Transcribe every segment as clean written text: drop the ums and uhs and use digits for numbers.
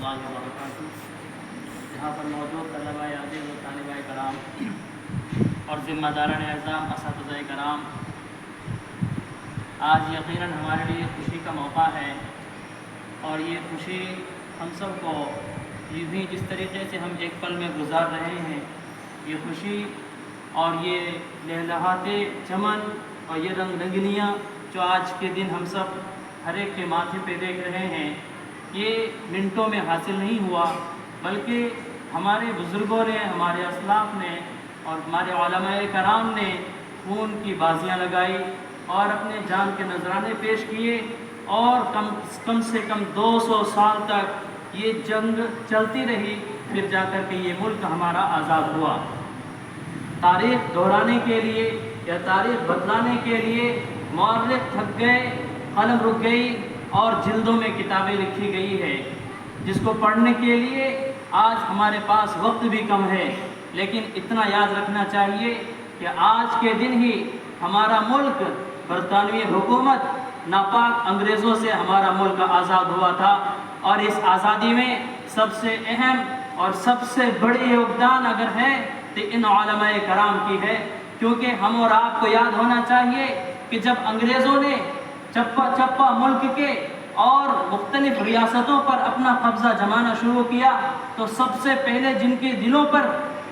اللہ وبرکاتہ۔ یہاں پر موجود طلباء عزیز و طالباء کرام اور ذمہ داران اعظام اساتذہ کرام، آج یقیناً ہمارے لیے خوشی کا موقع ہے، اور یہ خوشی ہم سب کو یوں ہی جس طریقے سے ہم ایک پل میں گزار رہے ہیں، یہ خوشی اور یہ لہلہاتے چمن اور یہ رنگ رنگنیاں جو آج کے دن ہم سب ہر ایک کے ماتھے پہ دیکھ رہے ہیں، یہ منٹوں میں حاصل نہیں ہوا، بلکہ ہمارے بزرگوں نے، ہمارے اسلاف نے اور ہمارے علماء کرام نے خون کی بازیاں لگائی اور اپنے جان کے نذرانے پیش کیے، اور کم سے کم 200 سال تک یہ جنگ چلتی رہی، پھر جا کر کے یہ ملک ہمارا آزاد ہوا۔ تاریخ دہرانے کے لیے یا تاریخ بدلانے کے لیے مورخ تھک گئے، قلم رک گئی اور جلدوں میں کتابیں لکھی گئی ہے، جس کو پڑھنے کے لیے آج ہمارے پاس وقت بھی کم ہے، لیکن اتنا یاد رکھنا چاہیے کہ آج کے دن ہی ہمارا ملک برطانوی حکومت ناپاک انگریزوں سے ہمارا ملک آزاد ہوا تھا، اور اس آزادی میں سب سے اہم اور سب سے بڑی یوگدان اگر ہے تو ان علماء کرام کی ہے، کیونکہ ہم اور آپ کو یاد ہونا چاہیے کہ جب انگریزوں نے چپا چپا ملک کے اور مختلف ریاستوں پر اپنا قبضہ جمانا شروع کیا، تو سب سے پہلے جن کے دلوں پر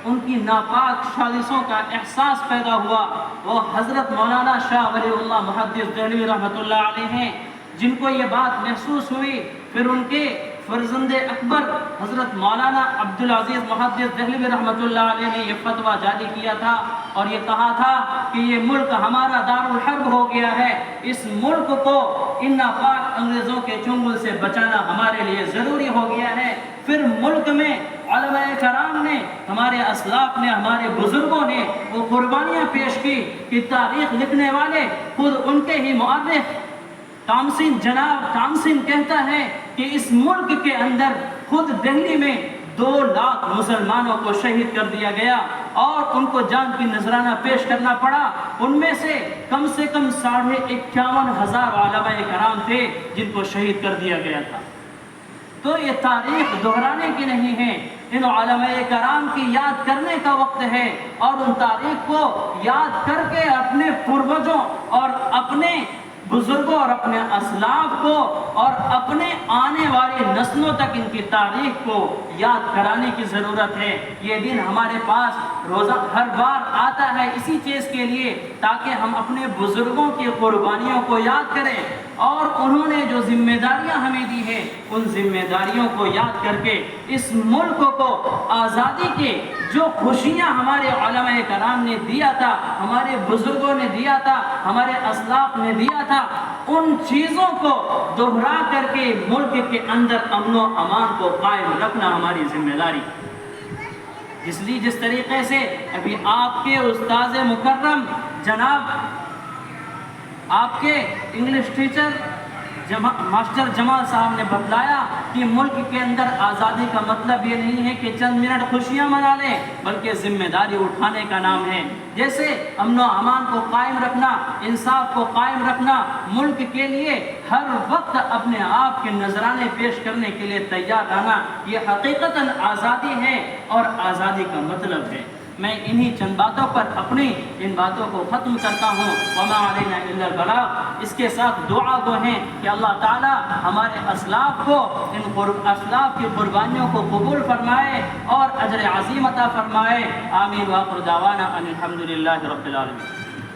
ان کی ناپاک سازشوں کا احساس پیدا ہوا وہ حضرت مولانا شاہ ولی اللہ محدث دہلوی رحمۃ اللہ علیہ ہیں، جن کو یہ بات محسوس ہوئی، پھر ان کے فرزند اکبر حضرت مولانا عبدالعزیز محدث دہلوی رحمۃ اللہ علیہ نے یہ فتویٰ جاری کیا تھا اور یہ کہا تھا کہ یہ ملک ہمارا دارالحرب ہو گیا ہے، اس ملک کو ان ناپاک انگریزوں کے چنگل سے بچانا ہمارے لیے ضروری ہو گیا ہے۔ پھر ملک میں علماء کرام نے، ہمارے اسلاف نے، ہمارے بزرگوں نے وہ قربانیاں پیش کی کہ تاریخ لکھنے والے خود ان کے ہی مورخ جناب ٹامسن کہتا ہے کہ اس ملک کے اندر خود دہلی میں 2 لاکھ مسلمانوں کو شہید کر دیا گیا اور ان کو جان کی نذرانہ پیش کرنا پڑا، ان میں سے کم 51,000 علماء کرام تھے جن کو شہید کر دیا گیا تھا۔ تو یہ تاریخ دہرانے کی نہیں ہے، ان علماء کرام کی یاد کرنے کا وقت ہے، اور ان تاریخ کو یاد کر کے اپنے پروجوں اور اپنے بزرگوں اور اپنے اسلاف کو اور اپنے آنے والی نسلوں تک ان کی تاریخ کو یاد کرانے کی ضرورت ہے۔ یہ دن ہمارے پاس روزہ ہر بار آتا ہے اسی چیز کے لیے، تاکہ ہم اپنے بزرگوں کی قربانیوں کو یاد کریں اور انہوں نے جو ذمہ داریاں ہمیں دی ہیں ان ذمہ داریوں کو یاد کر کے اس ملک کو آزادی کے جو خوشیاں ہمارے علماء کرام نے دیا تھا، ہمارے بزرگوں نے دیا تھا، ہمارے اسلاف نے دیا تھا، ان چیزوں کو دوہرا کر کے ملک کے اندر امن و امان کو قائم رکھنا ہماری ذمہ داری۔ جس طریقے سے ابھی آپ کے استاذ مکرم جناب آپ کے انگلش ٹیچر ماسٹر جمال صاحب نے بتلایا کہ ملک کے اندر آزادی کا مطلب یہ نہیں ہے کہ چند منٹ خوشیاں منا لیں، بلکہ ذمہ داری اٹھانے کا نام ہے۔ جیسے امن و امان کو قائم رکھنا، انصاف کو قائم رکھنا، ملک کے لیے ہر وقت اپنے آپ کے نذرانے پیش کرنے کے لیے تیار رہنا، یہ حقیقتاً آزادی ہے اور آزادی کا مطلب ہے۔ میں انہی چند باتوں پر اپنی ان باتوں کو ختم کرتا ہوں۔ وما علینا الا البلاغ۔ اس کے ساتھ دعا گو ہیں کہ اللہ تعالی ہمارے اسلاف کو، اسلاف کی قربانیوں کو قبول فرمائے اور اجر عظیم عطا فرمائے۔ آمین۔ وآخر دعوانا ان الحمد للہ رب العالمین۔